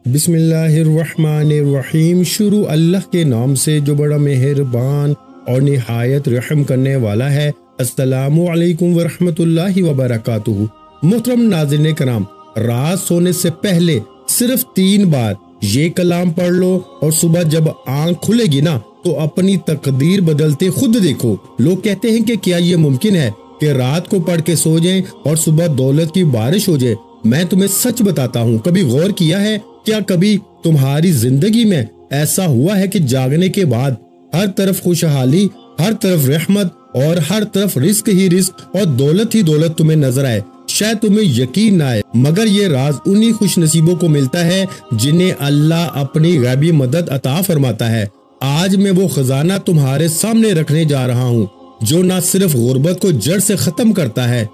بسم اللہ الرحمن الرحیم۔ شروع اللہ کے نام سے جو بڑا مہربان اور نہایت رحم کرنے والا ہے۔ السلام علیکم ورحمۃ اللہ وبرکاتہ۔ محترم ناظرین کرام، رات سونے سے پہلے صرف 3 بار یہ کلام پڑھ لو اور صبح جب آنکھ کھلے گی نا تو اپنی تقدیر بدلتے خود دیکھو۔ لوگ کہتے ہیں کہ کیا یہ ممکن ہے کہ رات کو پڑھ کے سو جائیں اور صبح دولت کی بارش ہو جائے؟ میں تمہیں سچ بتاتا ہوں، کبھی غور کیا ہے کیا کبھی تمہاری زندگی میں ایسا ہوا ہے کہ جاگنے کے بعد ہر طرف خوشحالی، ہر طرف رحمت اور ہر طرف رزق ہی رزق اور دولت ہی دولت تمہیں نظر آئے؟ شاید تمہیں یقین نہ آئے، مگر یہ راز انہی خوش نصیبوں کو ملتا ہے جنہیں اللہ اپنی غیبی مدد عطا فرماتا ہے۔ آج میں وہ خزانہ تمہارے سامنے رکھنے جا رہا ہوں جو نہ صرف غربت کو جڑ سے ختم کرتا ہے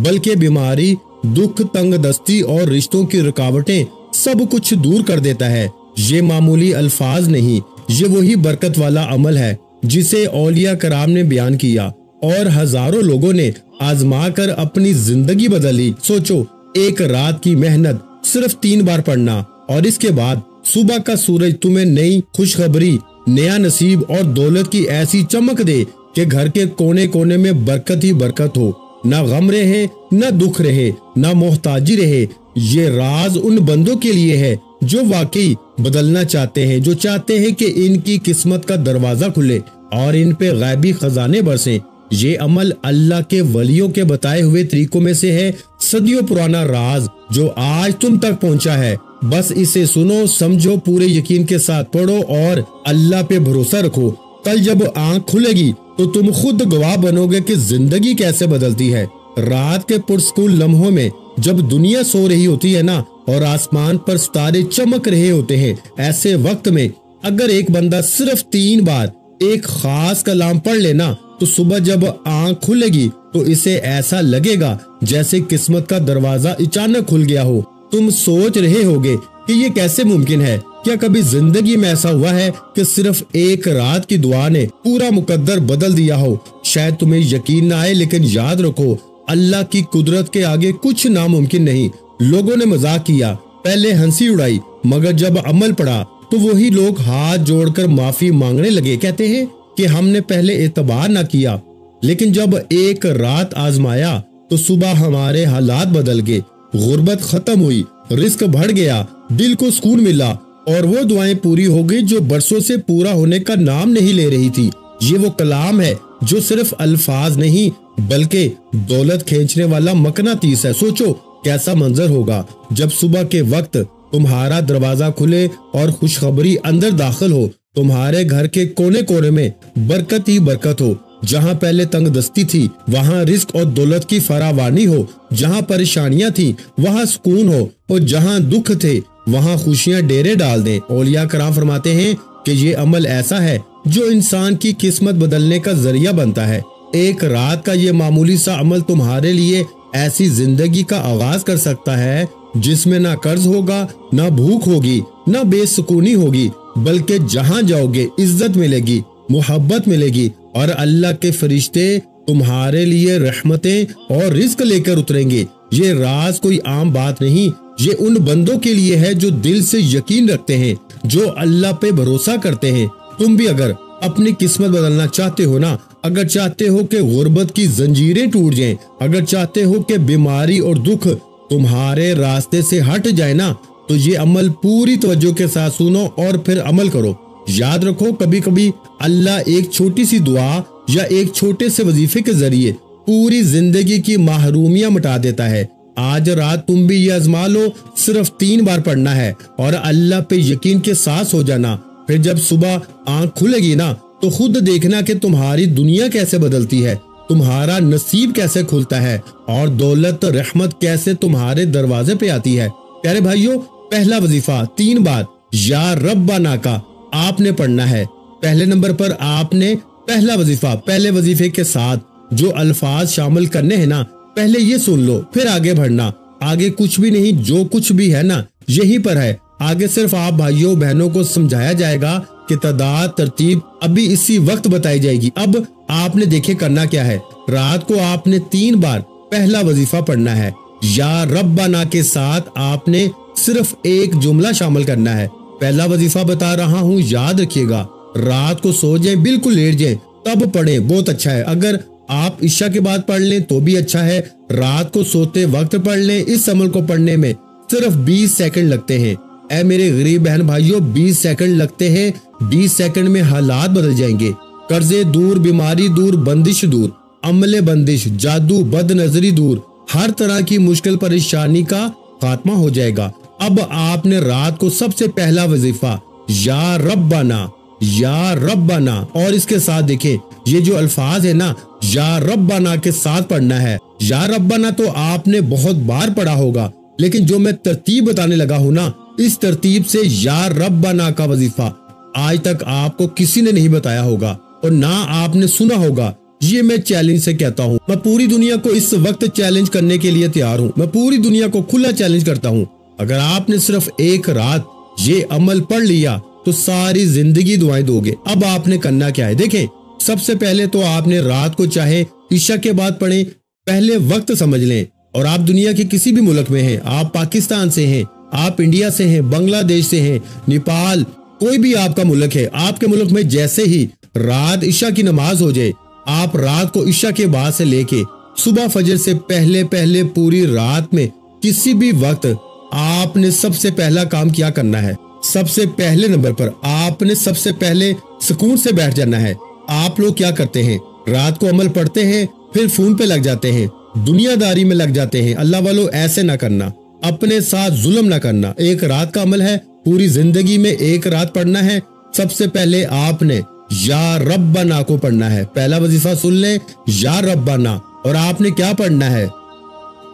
بلکہ بیماری، دکھ، تنگ دستی اور رشتوں کی رکاوٹیں سب کچھ دور کر دیتا ہے۔ یہ معمولی الفاظ نہیں، یہ وہی برکت والا عمل ہے جسے اولیاء کرام نے بیان کیا اور ہزاروں لوگوں نے آزما کر اپنی زندگی بدلی۔ سوچو، ایک رات کی محنت، صرف 3 بار پڑھنا، اور اس کے بعد صبح کا سورج تمہیں نئی خوشخبری، نیا نصیب اور دولت کی ایسی چمک دے کہ گھر کے کونے کونے میں برکت ہی برکت ہو، نہ غم رہے، نہ دکھ رہے، نہ محتاجی رہے۔ یہ راز ان بندوں کے لیے ہے جو واقعی بدلنا چاہتے ہیں، جو چاہتے ہیں کہ ان کی قسمت کا دروازہ کھلے اور ان پہ غیبی خزانے برسیں۔ یہ عمل اللہ کے ولیوں کے بتائے ہوئے طریقوں میں سے ہے، صدیوں پرانا راز جو آج تم تک پہنچا ہے۔ بس اسے سنو، سمجھو، پورے یقین کے ساتھ پڑھو اور اللہ پہ بھروسہ رکھو۔ کل جب آنکھ کھلے گی تو تم خود گواہ بنو گے کہ زندگی کیسے بدلتی ہے۔ رات کے پرسکون لمحوں میں جب دنیا سو رہی ہوتی ہے نا اور آسمان پر ستارے چمک رہے ہوتے ہیں، ایسے وقت میں اگر ایک بندہ صرف 3 بار ایک خاص کلام پڑھ لینا تو صبح جب آنکھ کھلے گی تو اسے ایسا لگے گا جیسے قسمت کا دروازہ اچانک کھل گیا ہو۔ تم سوچ رہے ہوگے کہ یہ کیسے ممکن ہے؟ کیا کبھی زندگی میں ایسا ہوا ہے کہ صرف ایک رات کی دعا نے پورا مقدر بدل دیا ہو؟ شاید تمہیں یقین نہ آئے، لیکن یاد رکھو، اللہ کی قدرت کے آگے کچھ ناممکن نہیں۔ لوگوں نے مذاق کیا، پہلے ہنسی اڑائی، مگر جب عمل پڑا تو وہی لوگ ہاتھ جوڑ کر معافی مانگنے لگے۔ کہتے ہیں کہ ہم نے پہلے اعتبار نہ کیا، لیکن جب ایک رات آزمایا تو صبح ہمارے حالات بدل گئے، غربت ختم ہوئی، رزق بڑھ گیا، دل کو سکون ملا، اور وہ دعائیں پوری ہو گئی جو برسوں سے پورا ہونے کا نام نہیں لے رہی تھی۔ یہ وہ کلام ہے جو صرف الفاظ نہیں بلکہ دولت کھینچنے والا مقناطیس ہے۔ سوچو کیسا منظر ہوگا جب صبح کے وقت تمہارا دروازہ کھلے اور خوشخبری اندر داخل ہو۔ تمہارے گھر کے کونے کونے میں برکت ہی برکت ہو، جہاں پہلے تنگ دستی تھی وہاں رزق اور دولت کی فراوانی ہو، جہاں پریشانیاں تھیں وہاں سکون ہو، اور جہاں دکھ تھے وہاں خوشیاں ڈیرے ڈال دیں۔ اولیاء کرام فرماتے ہیں کہ یہ عمل ایسا ہے جو انسان کی قسمت بدلنے کا ذریعہ بنتا ہے۔ ایک رات کا یہ معمولی سا عمل تمہارے لیے ایسی زندگی کا آغاز کر سکتا ہے جس میں نہ قرض ہوگا، نہ بھوک ہوگی، نہ بے سکونی ہوگی، بلکہ جہاں جاؤ گے عزت ملے گی، محبت ملے گی، اور اللہ کے فرشتے تمہارے لیے رحمتیں اور رزق لے کر اتریں گے۔ یہ راز کوئی عام بات نہیں، یہ ان بندوں کے لیے ہے جو دل سے یقین رکھتے ہیں، جو اللہ پہ بھروسہ کرتے ہیں۔ تم بھی اگر اپنی قسمت بدلنا چاہتے ہو نا، اگر چاہتے ہو کہ غربت کی زنجیریں ٹوٹ جائیں، اگر چاہتے ہو کہ بیماری اور دکھ تمہارے راستے سے ہٹ جائے نا، تو یہ عمل پوری توجہ کے ساتھ سنو اور پھر عمل کرو۔ یاد رکھو، کبھی کبھی اللہ ایک چھوٹی سی دعا یا ایک چھوٹے سے وظیفے کے ذریعے پوری زندگی کی محرومیاں مٹا دیتا ہے۔ آج رات تم بھی یہ آزما لو، صرف 3 بار پڑھنا ہے اور اللہ پہ یقین کے ساتھ سو جانا۔ پھر جب صبح آنکھ کھلے گی نا تو خود دیکھنا کہ تمہاری دنیا کیسے بدلتی ہے، تمہارا نصیب کیسے کھلتا ہے، اور دولت، رحمت کیسے تمہارے دروازے پہ آتی ہے۔ پیارے بھائیوں، پہلا وظیفہ 3 بار یا ربنا کا آپ نے پڑھنا ہے۔ پہلے نمبر پر آپ نے پہلا وظیفہ، پہلے وظیفے کے ساتھ جو الفاظ شامل کرنے ہیں نا، پہلے یہ سن لو، پھر آگے بڑھنا۔ آگے کچھ بھی نہیں، جو کچھ بھی ہے نا یہیں پر ہے۔ آگے صرف آپ بھائیوں بہنوں کو سمجھایا جائے گا کہ تعداد، ترتیب ابھی اسی وقت بتائی جائے گی۔ اب آپ نے دیکھے کرنا کیا ہے، رات کو آپ نے 3 بار پہلا وظیفہ پڑھنا ہے۔ یا ربنا کے ساتھ آپ نے صرف ایک جملہ شامل کرنا ہے۔ پہلا وظیفہ بتا رہا ہوں، یاد رکھیے گا، رات کو سو جائیں، بالکل لیٹ جائیں تب پڑھیں، بہت اچھا ہے۔ اگر آپ عشاء کے بعد پڑھ لیں تو بھی اچھا ہے، رات کو سوتے وقت پڑھ لیں۔ اس عمل کو پڑھنے میں صرف 20 سیکنڈ لگتے ہیں۔ اے میرے غریب بہن بھائیوں، 20 سیکنڈ لگتے ہیں، 20 سیکنڈ میں حالات بدل جائیں گے۔ قرضے دور، بیماری دور، بندش دور، عمل بندش، جادو، بد نظری دور، ہر طرح کی مشکل پریشانی کا خاتمہ ہو جائے گا۔ اب آپ نے رات کو سب سے پہلا وظیفہ یا ربنا، یا ربنا، اور اس کے ساتھ دیکھیں یہ جو الفاظ ہے نا، یا ربنا کے ساتھ پڑھنا ہے۔ یا ربنا تو آپ نے بہت بار پڑھا ہوگا، لیکن جو میں ترتیب بتانے لگا ہوں نا، اس ترتیب سے یا ربنا کا وظیفہ آج تک آپ کو کسی نے نہیں بتایا ہوگا اور نہ آپ نے سنا ہوگا۔ یہ میں چیلنج سے کہتا ہوں، میں پوری دنیا کو اس وقت چیلنج کرنے کے لیے تیار ہوں، میں پوری دنیا کو کھلا چیلنج کرتا ہوں۔ اگر آپ نے صرف ایک رات یہ عمل پڑھ لیا تو ساری زندگی دعائیں دو گے۔ اب آپ نے کرنا کیا ہے، دیکھیں سب سے پہلے تو آپ نے رات کو چاہے عشاء کے بعد پڑھیں، پہلے وقت سمجھ لیں، اور آپ دنیا کے کسی بھی ملک میں ہیں، آپ پاکستان سے ہیں، آپ انڈیا سے ہیں، بنگلہ دیش سے ہیں، نیپال، کوئی بھی آپ کا ملک ہے، آپ کے ملک میں جیسے ہی رات عشاء کی نماز ہو جائے، آپ رات کو عشاء کے بعد سے لے کے صبح فجر سے پہلے پوری رات میں کسی بھی وقت آپ نے سب سے پہلا کام کیا کرنا ہے، سب سے پہلے نمبر پر آپ نے سب سے پہلے سکون سے بیٹھ جانا ہے۔ آپ لوگ کیا کرتے ہیں، رات کو عمل پڑھتے ہیں، پھر فون پہ لگ جاتے ہیں، دنیا داری میں لگ جاتے ہیں۔ اللہ والوں ایسے نہ کرنا، اپنے ساتھ ظلم نہ کرنا۔ ایک رات کا عمل ہے، پوری زندگی میں ایک رات پڑھنا ہے۔ سب سے پہلے آپ نے یا ربنا کو پڑھنا ہے۔ پہلا وظیفہ سن لیں، یا ربنا، اور آپ نے کیا پڑھنا ہے،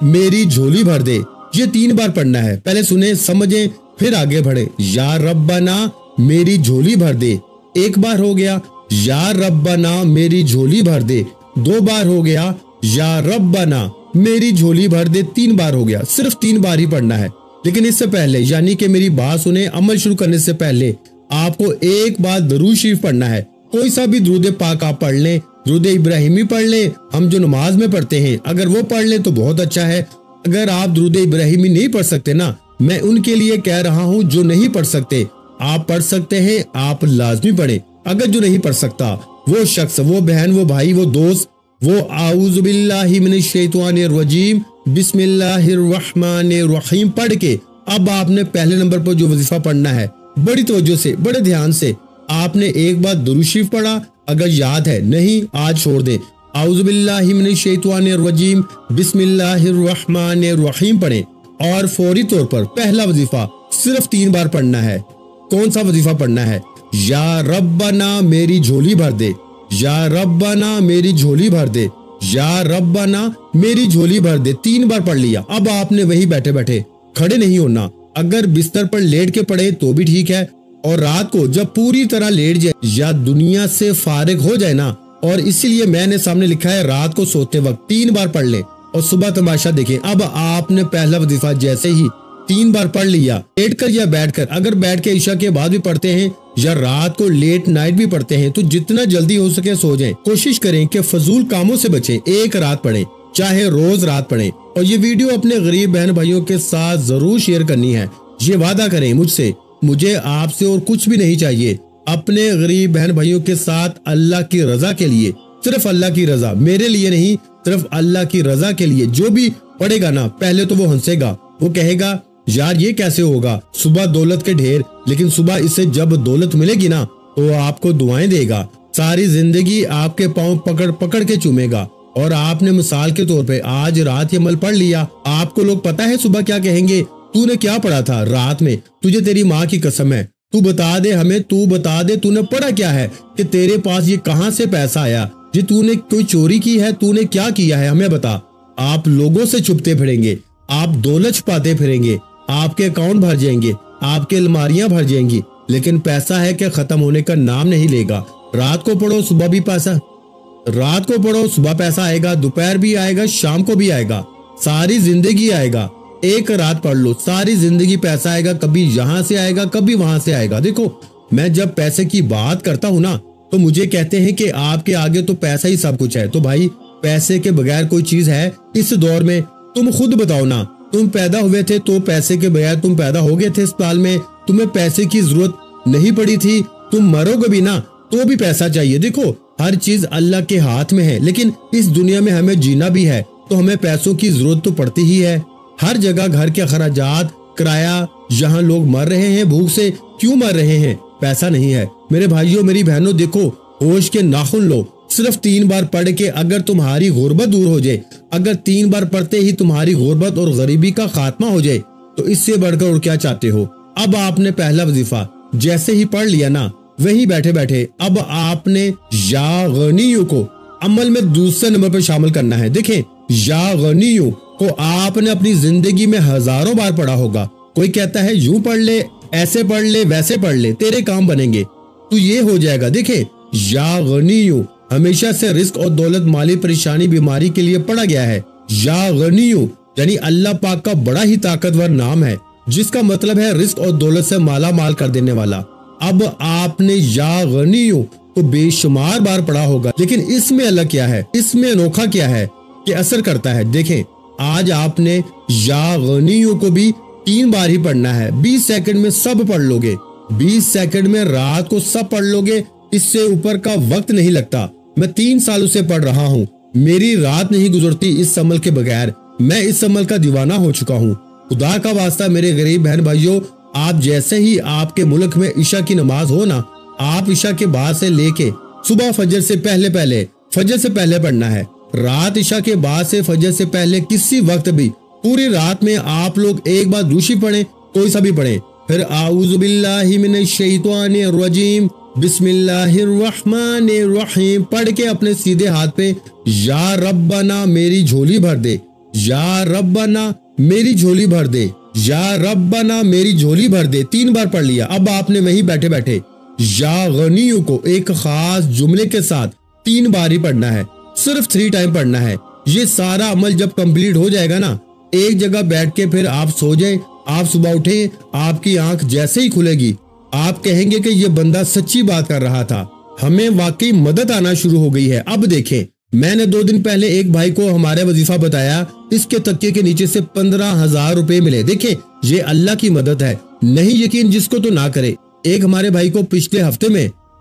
میری جھولی بھر دے، یہ 3 بار پڑھنا ہے۔ پہلے سنیں، سمجھیں، پھر آگے بڑھیں۔ یا ربنا میری جھولی بھر دے، ایک بار ہو گیا، یا ربنا میری جھولی بھر دے، 2 بار ہو گیا، یا ربنا میری جھولی بھر دے، 3 بار ہو گیا۔ صرف 3 بار ہی پڑھنا ہے، لیکن اس سے پہلے، یعنی کہ میری بات سنیں، عمل شروع کرنے سے پہلے آپ کو ایک بار درود شریف پڑھنا ہے۔ کوئی سا بھی درود پاک آپ پڑھ لیں، درود ابراہیمی پڑھ لیں، ہم جو نماز میں پڑھتے ہیں، اگر وہ پڑھ لیں تو بہت اچھا ہے۔ اگر آپ درود ابراہیمی نہیں پڑھ سکتے نا، میں ان کے لیے کہہ رہا ہوں جو نہیں پڑھ سکتے، آپ پڑھ سکتے ہیں، آپ لازمی پڑھیں۔ اگر جو نہیں پڑھ سکتا، وہ شخص، وہ بہن، وہ بھائی، وہ دوست، وہ اعوذ باللہ من الشیطان الرجیم بسم اللہ الرحمن الرحیم پڑھ کے، اب آپ نے پہلے نمبر پر جو وظیفہ پڑھنا ہے، بڑی توجہ سے، بڑے دھیان سے، آپ نے ایک بار درود شریف پڑھا، اگر یاد ہے، نہیں آج چھوڑ دیں، اعوذ باللہ من الشیطان الرجیم بسم اللہ الرحمن الرحیم پڑھیں، اور فوری طور پر پہلا وظیفہ صرف 3 بار پڑھنا ہے۔ کون سا وظیفہ پڑھنا ہے، یا ربنا میری جھولی بھر دے، یا ربنا میری جھولی بھر دے، یا ربنا میری جھولی بھر دے، 3 بار پڑھ لیا۔ اب آپ نے وہی بیٹھے بیٹھے، کھڑے نہیں ہونا، اگر بستر پر لیٹ کے پڑھے تو بھی ٹھیک ہے، اور رات کو جب پوری طرح لیٹ جائے یا دنیا سے فارغ ہو جائے نا، اور اسی لیے میں نے سامنے لکھا ہے رات کو سوتے وقت 3 بار پڑھ لیں اور صبح تماشا دیکھیں۔ اب آپ نے پہلا وظیفہ جیسے ہی 3 بار پڑھ لیا، لیٹ کر یا بیٹھ کر، اگر بیٹھ کے عشاء کے بعد بھی پڑھتے ہیں یا رات کو لیٹ نائٹ بھی پڑھتے ہیں تو جتنا جلدی ہو سکے سو جائیں۔ کوشش کریں کہ فضول کاموں سے بچیں، ایک رات پڑھیں، چاہے روز رات پڑھیں، اور یہ ویڈیو اپنے غریب بہن بھائیوں کے ساتھ ضرور شیئر کرنی ہے۔ یہ وعدہ کریں مجھ سے، مجھے آپ سے اور کچھ بھی نہیں چاہیے، اپنے غریب بہن بھائیوں کے ساتھ اللہ کی رضا کے لیے، صرف اللہ کی رضا، میرے لیے نہیں، صرف اللہ کی رضا کے لیے۔ جو بھی پڑھے گا نا، پہلے تو وہ ہنسے گا، وہ کہے گا یار یہ کیسے ہوگا، صبح دولت کے ڈھیر، لیکن صبح اسے جب دولت ملے گی نا تو آپ کو دعائیں دے گا، ساری زندگی آپ کے پاؤں پکڑ پکڑ کے چومے گا۔ اور آپ نے مثال کے طور پہ آج رات یہ عمل پڑھ لیا، آپ کو لوگ پتا ہے صبح کیا کہیں گے، تو نے کیا پڑھا تھا رات میں، تجھے تیری ماں کی قسم ہے، تو بتا دے ہمیں، تو بتا دے تو نے پڑھا کیا ہے، کہ تیرے پاس یہ کہاں سے پیسہ آیا، جی تو نے کوئی چوری کی ہے، تو نے کیا کیا ہے، ہمیں بتا۔ آپ لوگوں سے چھپتے پھریں گے، آپ دولت چھپاتے پھریں گے، آپ کے اکاؤنٹ بھر جائیں گے، آپ کے الماریاں بھر جائیں گی، لیکن پیسہ ہے کہ ختم ہونے کا نام نہیں لے گا۔ رات کو پڑھو صبح بھی پیسہ، رات کو پڑھو صبح پیسہ آئے گا، دوپہر بھی آئے گا، شام کو بھی آئے گا، ساری زندگی آئے گا۔ ایک رات پڑھ لو، ساری زندگی پیسہ آئے گا، کبھی یہاں سے آئے گا، کبھی وہاں سے آئے گا۔ دیکھو میں جب پیسے کی بات کرتا ہوں نا تو مجھے کہتے ہیں کہ آپ کے آگے تو پیسہ ہی سب کچھ ہے، تو بھائی پیسے کے بغیر کوئی چیز ہے اس دور میں؟ تم خود بتاؤ نا، تم پیدا ہوئے تھے تو پیسے کے بغیر تم پیدا ہو گئے تھے اسپتال میں, تمہیں پیسے کی ضرورت نہیں پڑی تھی, تم مرو گے بھی نا تو بھی پیسہ چاہیے. دیکھو ہر چیز اللہ کے ہاتھ میں ہے, لیکن اس دنیا میں ہمیں جینا بھی ہے تو ہمیں پیسوں کی ضرورت تو پڑتی ہی ہے. ہر جگہ گھر کے اخراجات, کرایہ, یہاں لوگ مر رہے ہیں بھوک سے, کیوں مر رہے ہیں؟ پیسہ نہیں ہے. میرے بھائیوں میری بہنوں, دیکھو ہوش کے ناخن لو, صرف 3 بار پڑھ کے اگر تمہاری غربت دور ہو جائے, اگر 3 بار پڑھتے ہی تمہاری غربت اور غریبی کا خاتمہ ہو جائے تو اس سے بڑھ کر اور کیا چاہتے ہو. اب آپ نے پہلا وظیفہ جیسے ہی پڑھ لیا نا, وہی بیٹھے بیٹھے اب آپ نے یا غنیوں کو عمل میں دوسرے نمبر پر شامل کرنا ہے. دیکھیں یا غنیوں کو آپ نے اپنی زندگی میں ہزاروں بار پڑھا ہوگا. کوئی کہتا ہے یوں پڑھ لے, ایسے پڑھ لے, ویسے پڑھ لے, تیرے کام بنیں گے, تو یہ ہو جائے گا. دیکھیں یا غنیوں ہمیشہ سے رزق اور دولت, مالی پریشانی, بیماری کے لیے پڑھا گیا ہے. یا غنیوں یعنی اللہ پاک کا بڑا ہی طاقتور نام ہے جس کا مطلب ہے رزق اور دولت سے مالا مال کر دینے والا. اب آپ نے یا غنیوں کو بے شمار بار پڑھا ہوگا, لیکن اس میں الگ کیا ہے, اس میں انوکھا کیا ہے کہ اثر کرتا ہے. دیکھیں آج آپ نے یا غنیوں کو بھی 3 بار ہی پڑھنا ہے. 20 سیکنڈ میں سب پڑھ لو گے, 20 سیکنڈ میں رات کو سب پڑھ لو گے, اس سے اوپر کا وقت نہیں لگتا. میں 3 سالوں سے پڑھ رہا ہوں, میری رات نہیں گزرتی اس عمل کے بغیر. میں اس عمل کا دیوانہ ہو چکا ہوں. خدا کا واسطہ میرے غریب بہن بھائیوں, آپ جیسے ہی آپ کے ملک میں عشاء کی نماز ہو نا, آپ عشاء کے بعد سے لے کے صبح فجر سے پہلے پڑھنا ہے. رات عشاء کے بعد سے فجر سے پہلے کسی وقت بھی پوری رات میں آپ لوگ ایک بار دوشی پڑھیں, کوئی سا بھی پڑھیں, پھر اعوذ باللہ من الشیطان الرجیم بسم اللہ الرحمن الرحیم پڑھ کے اپنے سیدھے ہاتھ پہ یا ربنا میری جھولی بھر دے, یا ربنا میری جھولی بھر دے, یا ربنا میری جھولی بھر دے, 3 بار پڑھ لیا. اب آپ نے وہیں بیٹھے بیٹھے یا غنیوں کو ایک خاص جملے کے ساتھ 3 بار ہی پڑھنا ہے, صرف 3 ٹائم پڑھنا ہے. یہ سارا عمل جب کمپلیٹ ہو جائے گا نا, ایک جگہ بیٹھ کے پھر آپ سو جائیں, آپ صبح اٹھیں, آپ کی آنکھ جیسے ہی کھلے گی آپ کہیں گے کہ یہ بندہ سچی بات کر رہا تھا, ہمیں واقعی مدد آنا شروع ہو گئی ہے. اب دیکھیں میں نے 2 دن پہلے ایک بھائی کو ہمارے وظیفہ بتایا, اس کے تکیے کے نیچے سے 15,000 روپے ملے. دیکھیں یہ اللہ کی مدد ہے, نہیں یقین جس کو تو نہ کرے. ایک ہمارے بھائی کو پچھلے ہفتے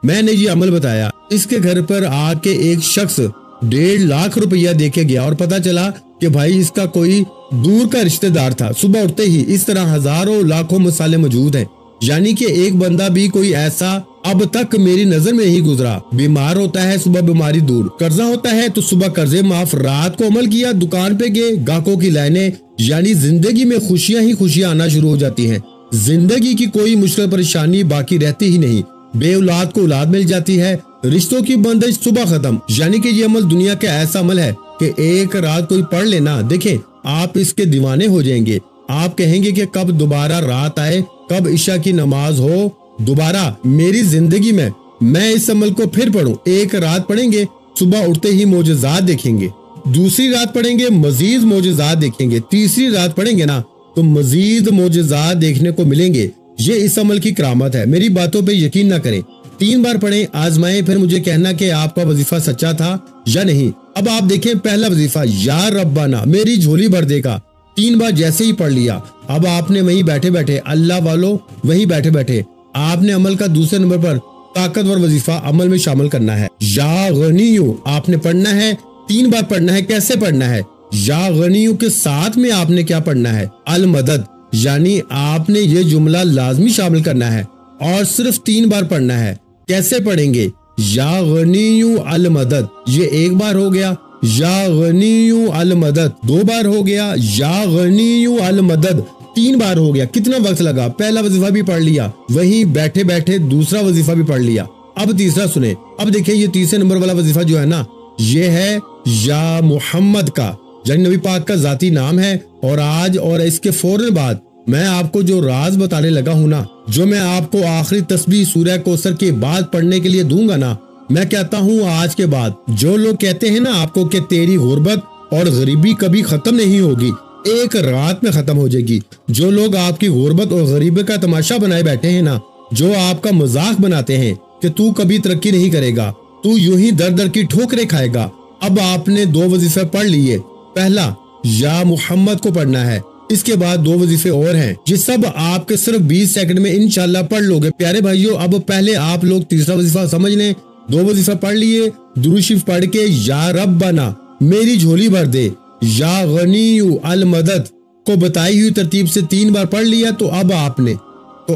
میں نے یہ عمل بتایا, اس کے گھر پر آ کے ایک شخص 1.5 لاکھ روپیہ دے کے گیا اور پتا چلا کہ بھائی اس کا کوئی دور کا رشتہ دار تھا. صبح اٹھتے ہی اس طرح ہزاروں لاکھوں مسالے موجود ہیں, یعنی کہ ایک بندہ بھی کوئی ایسا اب تک میری نظر میں نہیں گزرا. بیمار ہوتا ہے صبح بیماری دور, قرضہ ہوتا ہے تو صبح قرضے معاف, رات کو عمل کیا, دکان پہ گئے, گاہکوں کی لائنیں, یعنی زندگی میں خوشیاں ہی خوشیاں آنا شروع ہو جاتی ہیں. زندگی کی کوئی مشکل پریشانی باقی رہتی ہی نہیں. بے اولاد کو اولاد مل جاتی ہے, رشتوں کی بندش صبح ختم. یعنی کہ یہ عمل دنیا کا ایسا عمل ہے کہ ایک رات کوئی پڑھ لینا, دیکھیں آپ اس کے دیوانے ہو جائیں گے. آپ کہیں گے کہ کب دوبارہ رات آئے, کب عشاء کی نماز ہو دوبارہ میری زندگی میں اس عمل کو پھر پڑھوں. ایک رات پڑھیں گے, صبح اٹھتے ہی معجزات دیکھیں گے, دوسری رات پڑھیں گے مزید معجزات دیکھیں گے, تیسری رات پڑھیں گے نا تو مزید معجزات دیکھنے کو ملیں گے. یہ اس عمل کی کرامت ہے. میری باتوں پہ یقین نہ کریں, 3 بار پڑھیں, آزمائیں, پھر مجھے کہنا کہ آپ کا وظیفہ سچا تھا یا نہیں. اب آپ دیکھیں پہلا وظیفہ یا ربنا میری جھولی بھر دے گا, 3 بار جیسے ہی پڑھ لیا. اب آپ نے وہیں بیٹھے بیٹھے, اللہ والوں وہیں بیٹھے بیٹھے آپ نے عمل کا دوسرے نمبر پر طاقتور وظیفہ عمل میں شامل کرنا ہے. یا غنیوں آپ نے پڑھنا ہے, 3 بار پڑھنا ہے. کیسے پڑھنا ہے؟ یا غنیوں کے ساتھ میں آپ نے کیا پڑھنا ہے؟ المدد, یعنی آپ نے یہ جملہ لازمی شامل کرنا ہے اور صرف 3 بار پڑھنا ہے. کیسے پڑھیں گے؟ یا غنیوں المدد, یہ 1 بار ہو گیا. یا غنیوں المدد 2 بار ہو گیا. یا غنیوں المدد 3 بار ہو گیا. کتنا وقت لگا؟ پہلا وظیفہ بھی پڑھ لیا, وہیں بیٹھے بیٹھے دوسرا وظیفہ بھی پڑھ لیا. اب تیسرا سنیں. اب دیکھیں یہ تیسرے نمبر والا وظیفہ جو ہے نا, یہ ہے یا محمد کا, یعنی نبی پاک کا ذاتی نام ہے. اور آج اور اس کے فوراً بعد میں آپ کو جو راز بتانے لگا ہوں نا, جو میں آپ کو آخری تسبیح سورہ کوثر کے بعد پڑھنے کے لیے دوں گا نا, میں کہتا ہوں آج کے بعد جو لوگ کہتے ہیں نا آپ کو کہ تیری غربت اور غریبی کبھی ختم نہیں ہوگی, ایک رات میں ختم ہو جائے گی. جو لوگ آپ کی غربت اور غریبی کا تماشا بنائے بیٹھے ہیں نا, جو آپ کا مذاق بناتے ہیں کہ تو کبھی ترقی نہیں کرے گا, تو یوں ہی در در کی ٹھوکریں کھائے گا. اب آپ نے 2 وظیفے پڑھ لیے. پہلا یا محمد کو پڑھنا ہے, اس کے بعد 2 وظیفے اور ہیں، یہ سب آپ کے صرف 20 سیکنڈ میں انشاءاللہ پڑھ لو گے۔ پیارے بھائیو، اب پہلے آپ لوگ تیسرا وظیفہ سمجھ لیں۔ 2 وظیفہ پڑھ لیے، درود شریف پڑھ کے یا ربنا میری جھولی بھر دے، یا غنی المدد کو بتائی ہوئی ترتیب سے 3 بار پڑھ لیا، تو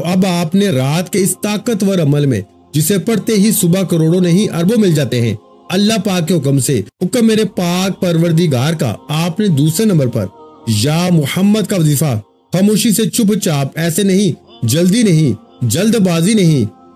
اب آپ نے رات کے اس طاقتور عمل میں جسے پڑھتے ہی صبح کروڑوں نہیں اربوں مل جاتے ہیں، اللہ پاک کے حکم سے، حکم میرے پاک پروردگار کا، آپ نے دوسرے نمبر پر یا محمد کا وظیفہ خاموشی سے چپ چاپ، ایسے نہیں، جلدی نہیں،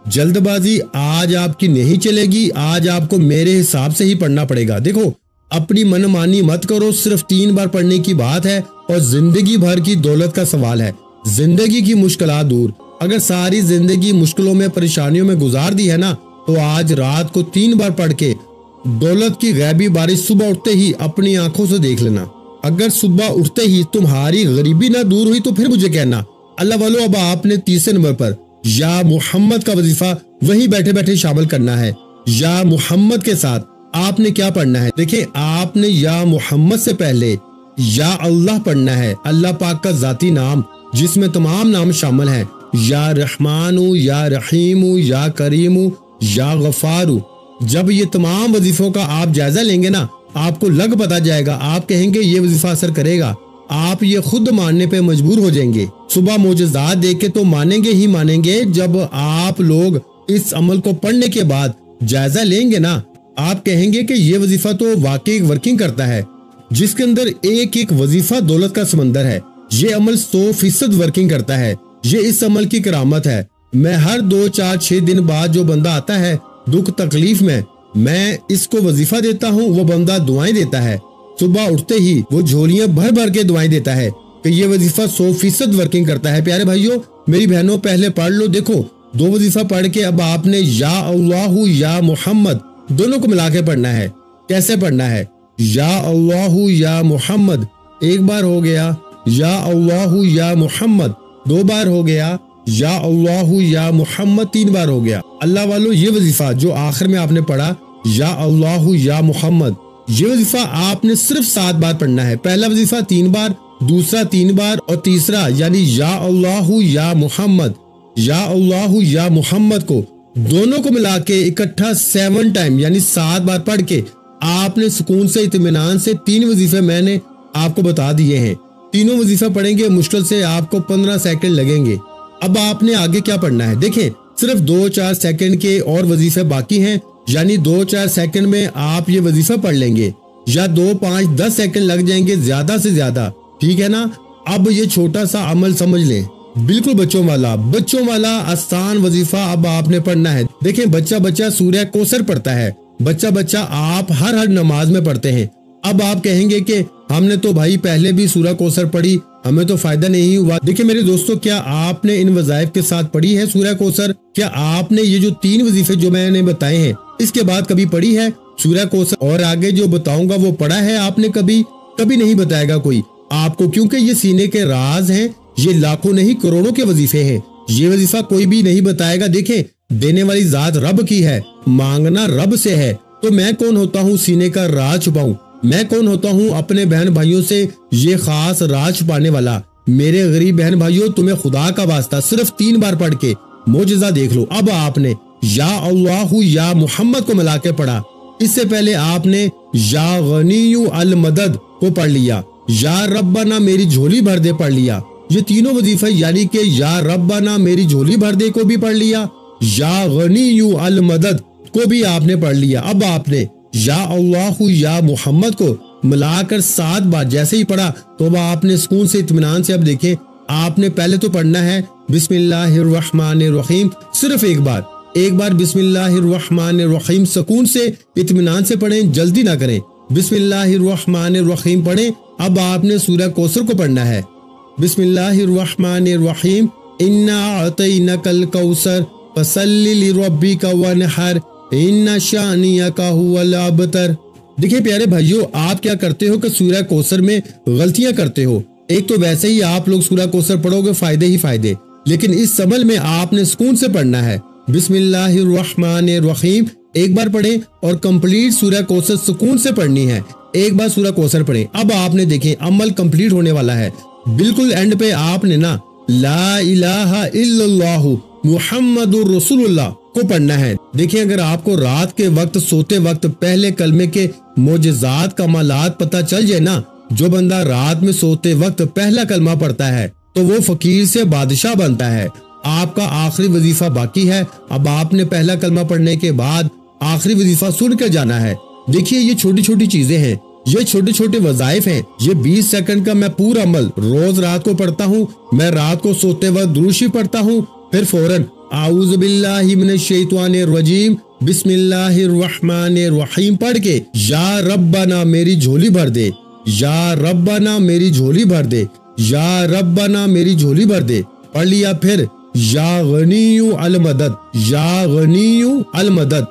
جلد بازی آج آپ کی نہیں چلے گی، آج آپ کو میرے حساب سے ہی پڑھنا پڑے گا۔ دیکھو، اپنی من مانی مت کرو، صرف 3 بار پڑھنے کی بات ہے اور زندگی بھر کی دولت کا سوال ہے، زندگی کی مشکلات دور۔ اگر ساری زندگی مشکلوں میں پریشانیوں میں گزار دی ہے نا، تو آج رات کو 3 بار پڑھ کے دولت کی غیبی بارش صبح اٹھتے ہی اپنی آنکھوں سے دیکھ لینا۔ اگر صبح اٹھتے ہی تمہاری غریبی نہ دور ہوئی تو پھر مجھے کہنا۔ اللہ والو، اب آپ نے تیسرے نمبر پر یا محمد کا وظیفہ وہیں بیٹھے بیٹھے شامل کرنا ہے۔ یا محمد کے ساتھ آپ نے کیا پڑھنا ہے؟ دیکھیں، آپ نے یا محمد سے پہلے یا اللہ پڑھنا ہے، اللہ پاک کا ذاتی نام جس میں تمام نام شامل ہیں، یا رحمان، یا رحیم، یا کریم، یا غفار۔ جب یہ تمام وظیفوں کا آپ جائزہ لیں گے نا، آپ کو لگ پتا جائے گا، آپ کہیں گے یہ وظیفہ اثر کرے گا، آپ یہ خود ماننے پہ مجبور ہو جائیں گے۔ صبح معجزات دیکھ کے تو مانیں گے ہی مانیں گے، جب آپ لوگ اس عمل کو پڑھنے کے بعد جائزہ لیں گے نا، آپ کہیں گے کہ یہ وظیفہ تو واقعی ورکنگ کرتا ہے، جس کے اندر ایک ایک وظیفہ دولت کا سمندر ہے۔ یہ عمل 100% ورکنگ کرتا ہے، یہ اس عمل کی کرامت ہے۔ میں ہر 2 4 6 دن بعد جو بندہ آتا ہے دکھ تکلیف میں اس کو وظیفہ دیتا ہوں، وہ بندہ دعائیں دیتا ہے، صبح اٹھتے ہی وہ جھولیاں بھر بھر کے دعائیں دیتا ہے کہ یہ وظیفہ 100% ورکنگ کرتا ہے۔ پیارے بھائیوں، میری بہنوں، پہلے پڑھ لو۔ دیکھو، 2 وظیفہ پڑھ کے اب آپ نے یا اللہ یا محمد دونوں کو ملا کے پڑھنا ہے۔ کیسے پڑھنا ہے؟ یا اللہ یا محمد 1 بار ہو گیا، یا اللہ یا محمد 2 بار ہو گیا، یا اللہ یا محمد 3 بار ہو گیا۔ اللہ والو، یہ وظیفہ جو آخر میں آپ نے پڑھا یا اللہ یا محمد، یہ وظیفہ آپ نے صرف 7 بار پڑھنا ہے۔ پہلا وظیفہ 3 بار، دوسرا 3 بار، اور تیسرا یعنی یا اللہ یا محمد، یا اللہ یا محمد کو دونوں کو ملا کے اکٹھا 7 ٹائم یعنی 7 بار پڑھ کے آپ نے سکون سے اطمینان سے 3 وظیفے میں نے آپ کو بتا دیے ہیں۔ تینوں وظیفہ پڑھیں گے، مشکل سے آپ کو 15 سیکنڈ لگیں گے۔ اب آپ نے آگے کیا پڑھنا ہے؟ دیکھیں، صرف 2 4 سیکنڈ کے اور وظیفے باقی ہیں، یعنی 2 4 سیکنڈ میں آپ یہ وظیفہ پڑھ لیں گے، یا 2 5 10 سیکنڈ لگ جائیں گے زیادہ سے زیادہ، ٹھیک ہے نا؟ اب یہ چھوٹا سا عمل سمجھ لیں، بالکل بچوں والا آسان وظیفہ اب آپ نے پڑھنا ہے۔ دیکھیں، بچہ سورہ کوثر پڑھتا ہے، بچہ آپ ہر نماز میں پڑھتے ہیں۔ اب آپ کہیں گے کہ ہم نے تو بھائی پہلے بھی سورہ کوثر پڑھی، ہمیں تو فائدہ نہیں ہوا۔ دیکھیں میرے دوستو، کیا آپ نے ان وظائف کے ساتھ پڑھی ہے سورہ کوثر؟ کیا آپ نے یہ جو 3 وظیفے جو میں نے بتائے ہیں اس کے بعد کبھی پڑھی ہے سورہ کوثر؟ اور آگے جو بتاؤں گا وہ پڑھا ہے آپ نے کبھی نہیں بتائے گا کوئی آپ کو، کیونکہ یہ سینے کے راز ہیں، یہ لاکھوں نہیں کروڑوں کے وظیفے ہیں، یہ وظیفہ کوئی بھی نہیں بتائے گا۔ دیکھیں، دینے والی ذات رب کی ہے، مانگنا رب سے ہے، تو میں کون ہوتا ہوں سینے کا راز چھپاؤں؟ میں کون ہوتا ہوں اپنے بہن بھائیوں سے یہ خاص راز چھپانے والا؟ میرے غریب بہن بھائیوں، تمہیں خدا کا واسطہ صرف 3 بار پڑھ کے معجزہ دیکھ لو۔ اب آپ نے یا اللہ یا محمد کو ملا کے پڑھا، اس سے پہلے آپ نے یا غنی المدد کو پڑھ لیا، یا ربنا میری جھولی بھر دے پڑھ لیا۔ یہ تینوں وظیفے یعنی کہ یا ربنا میری جھولی بھر دے کو بھی پڑھ لیا، یا غنی المدد کو بھی آپ نے پڑھ لیا۔ اب آپ نے یا اللہ یا محمد کو ملا کر 7 بار جیسے ہی پڑھا تو اب آپ نے سکون سے اطمینان سے، اب دیکھیں، آپ نے پہلے تو پڑھنا ہے بسم اللہ الرحمن الرحیم، صرف ایک بار بسم اللہ الرحمن الرحیم سکون سے اطمینان سے پڑھیں، جلدی نہ کریں، بسم اللہ الرحمن الرحیم پڑھیں۔ اب آپ نے سورہ کوثر کو پڑھنا ہے، بسم اللہ الرحمن الرحیم، انا اعطینک الکوثر فصلی لربک وانحر ان شانئک ھو الابتر۔ دیکھیں پیارے بھائیوں، آپ کیا کرتے ہو کہ سورہ کوثر میں غلطیاں کرتے ہو۔ ایک تو ویسے ہی آپ لوگ سورہ کوثر پڑھو گے فائدے ہی فائدے، لیکن اس عمل میں آپ نے سکون سے پڑھنا ہے۔ بسم اللہ الرحمن الرحیم ایک بار پڑھیں اور کمپلیٹ سورہ کوثر سکون سے پڑھنی ہے۔ ایک بار سورہ کوثر پڑھیں۔ اب آپ نے دیکھیں عمل کمپلیٹ ہونے والا ہے، بالکل اینڈ پہ آپ نے نا لا الہ الا اللہ محمد رسول اللہ کو پڑھنا ہے۔ دیکھیں اگر آپ کو رات کے وقت سوتے وقت پہلے کلمے کے معجزات کمالات پتہ چل جائے نا، جو بندہ رات میں سوتے وقت پہلا کلمہ پڑھتا ہے تو وہ فقیر سے بادشاہ بنتا ہے۔ آپ کا آخری وظیفہ باقی ہے، اب آپ نے پہلا کلمہ پڑھنے کے بعد آخری وظیفہ سن کر جانا ہے۔ دیکھیے یہ چھوٹی چھوٹی چیزیں ہیں، یہ چھوٹے چھوٹے وظائف ہیں۔ یہ 20 سیکنڈ کا میں پورا عمل روز رات کو پڑھتا ہوں۔ میں رات کو سوتے وقت درود شریف پڑھتا ہوں، پھر فوراً اعوذ باللہ من الشیطان الرجیم بسم اللہ الرحمن الرحیم پڑھ کے یا ربنا میری جھولی بھر دے، یا ربنا میری جھولی بھر دے، یا ربنا میری جھولی بھر دے پڑھ لیا۔ پھر یا غنی المدد، یا غنی المدد،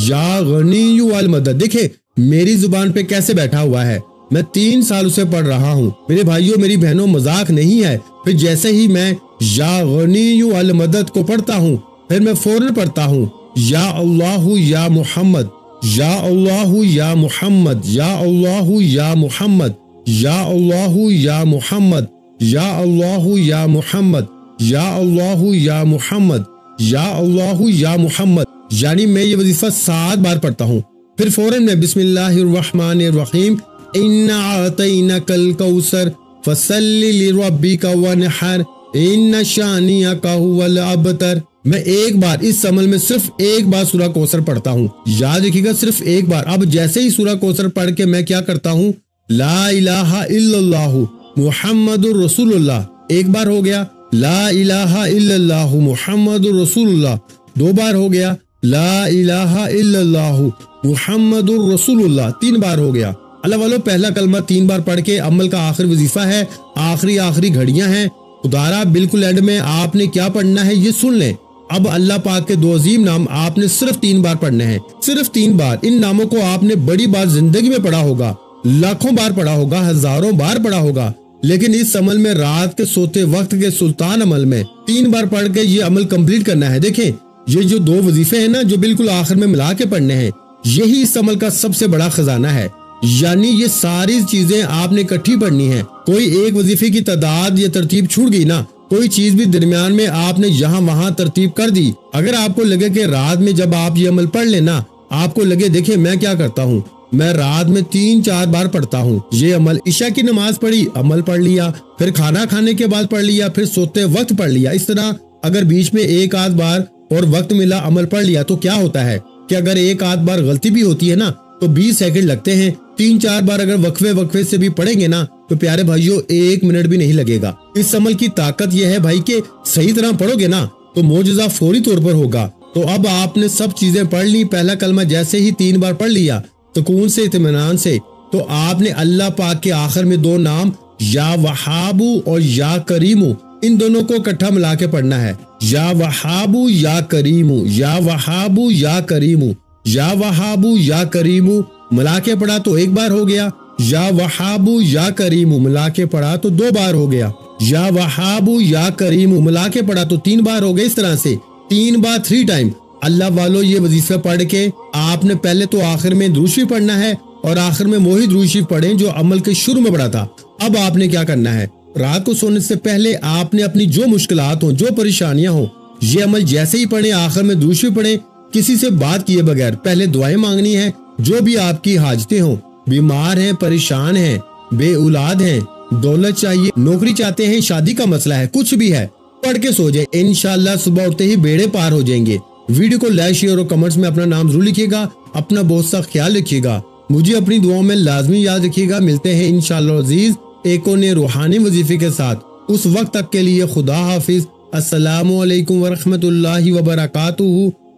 یا غنی المدد۔ دیکھیں میری زبان پہ کیسے بیٹھا ہوا ہے، میں 3 سال سے پڑھ رہا ہوں میرے بھائیوں میری بہنوں، مذاق نہیں ہے۔ پھر جیسے ہی میں یا غنی المدد کو پڑھتا ہوں پھر میں فوراً پڑھتا ہوں یا اللہ یا محمد، یا اللہ یا محمد، یا اللہ یا محمد، یا اللہ یا محمد، یا اللہ یا محمد، یا اللہ یا محمد، یا اللہ یا محمد، یعنی میں یہ وظیفہ 7 بار پڑھتا ہوں۔ پھر فوراً میں بسم اللہ الرحمن الرحیم انا اعطینک الکوثر فصل لربک وانحر ان شانئک هو الابتر۔ میں ایک بار اس عمل میں صرف ایک بار سورہ کوثر پڑھتا ہوں، یاد رکھیے گا صرف ایک بار۔ اب جیسے ہی سورہ کوثر پڑھ کے میں کیا کرتا ہوں، لا الہ الا اللہ محمد رسول اللہ، ایک بار ہو گیا۔ لا الہ الا اللہ محمد رسول اللہ 2 بار ہو گیا۔ لا الہ الا اللہ محمد رسول اللہ 3 بار ہو گیا۔ اللہ والو پہلا کلمہ 3 بار پڑھ کے عمل کا آخری وظیفہ ہے، آخری گھڑیاں ہیں۔ خدارا بالکل اینڈ میں آپ نے کیا پڑھنا ہے یہ سن لیں۔ اب اللہ پاک کے 2 عظیم نام آپ نے صرف 3 بار پڑھنے ہیں، صرف 3 بار۔ ان ناموں کو آپ نے بڑی بار زندگی میں پڑھا ہوگا، لاکھوں بار پڑھا ہوگا، ہزاروں بار پڑھا ہوگا، لیکن اس عمل میں رات کے سوتے وقت کے سلطان عمل میں 3 بار پڑھ کے یہ عمل کمپلیٹ کرنا ہے۔ دیکھیں یہ جو 2 وظیفے ہیں نا جو بالکل آخر میں ملا کے پڑھنے ہیں، یہی اس عمل کا سب سے بڑا خزانہ ہے۔ یعنی یہ ساری چیزیں آپ نے اکٹھی پڑھنی ہیں، کوئی ایک وظیفے کی تعداد یا ترتیب چھوٹ گئی نا، کوئی چیز بھی درمیان میں آپ نے یہاں وہاں ترتیب کر دی، اگر آپ کو لگے کہ رات میں جب آپ یہ عمل پڑھ لینا آپ کو لگے دیکھیں میں کیا کرتا ہوں، میں رات میں 3-4 بار پڑھتا ہوں یہ عمل، عشاء کی نماز پڑھی عمل پڑھ لیا، پھر کھانا کھانے کے بعد پڑھ لیا، پھر سوتے وقت پڑھ لیا، اس طرح اگر بیچ میں 1-8 بار اور وقت ملا عمل پڑھ لیا تو کیا ہوتا ہے کہ اگر 1-8 بار غلطی بھی ہوتی ہے نا تو 20 سیکنڈ لگتے ہیں، 3-4 بار اگر وقفے سے بھی پڑھیں گے نا تو پیارے بھائیوں 1 منٹ بھی نہیں لگے گا۔ اس عمل کی طاقت یہ ہے بھائی کہ صحیح طرح پڑھو گے نا تو معجزہ فوری طور پر ہوگا۔ تو اب آپ نے سب چیزیں پڑھ لی، پہلا کلمہ جیسے ہی 3 بار پڑھ لیا سکون سے اطمینان سے، تو آپ نے اللہ پاک کے آخر میں 2 نام یا وہابو اور یا کریمو ان دونوں کو اکٹھا ملا کے پڑھنا ہے، یا وہابو یا کریمو، یا وہابو یا کریمو، یا وہابو یا کریمو ملا کے پڑھا تو 1 بار ہو گیا، یا وہابو یا کریمو ملا کے پڑھا تو 2 بار ہو گیا، یا وہابو یا کریمو ملا کے پڑھا تو 3 بار ہو گئے۔ اس طرح سے 3 بار 3 ٹائم اللہ والو یہ وظیفہ پڑھ کے آپ نے پہلے تو آخر میں درود شریف پڑھنا ہے اور آخر میں وہی درود شریف پڑھیں جو عمل کے شروع میں پڑھا تھا۔ اب آپ نے کیا کرنا ہے، رات کو سونے سے پہلے آپ نے اپنی جو مشکلات ہوں، جو پریشانیاں ہوں، یہ عمل جیسے ہی پڑھیں آخر میں درود شریف پڑھیں، کسی سے بات کیے بغیر پہلے دعائیں مانگنی ہیں، جو بھی آپ کی حاجتیں ہوں، بیمار ہیں، پریشان ہیں، بے اولاد ہیں، دولت چاہیے، نوکری چاہتے ہیں، شادی کا مسئلہ ہے، کچھ بھی ہے، پڑھ کے سو جائیں، انشاءاللہ صبح اٹھتے ہی بیڑے پار ہو جائیں گے۔ ویڈیو کو لائک شیئر اور کمنٹس میں اپنا نام ضرور لکھیے گا، اپنا بہت سا خیال رکھیے گا، مجھے اپنی دعاؤں میں لازمی یاد رکھیے گا۔ ملتے ہیں انشاءاللہ عزیز ایک اور نئے روحانی وظیفے کے ساتھ، اس وقت تک کے لیے خدا حافظ، السلام علیکم ورحمۃ اللہ وبرکاتہ،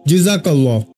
جزاک اللہ۔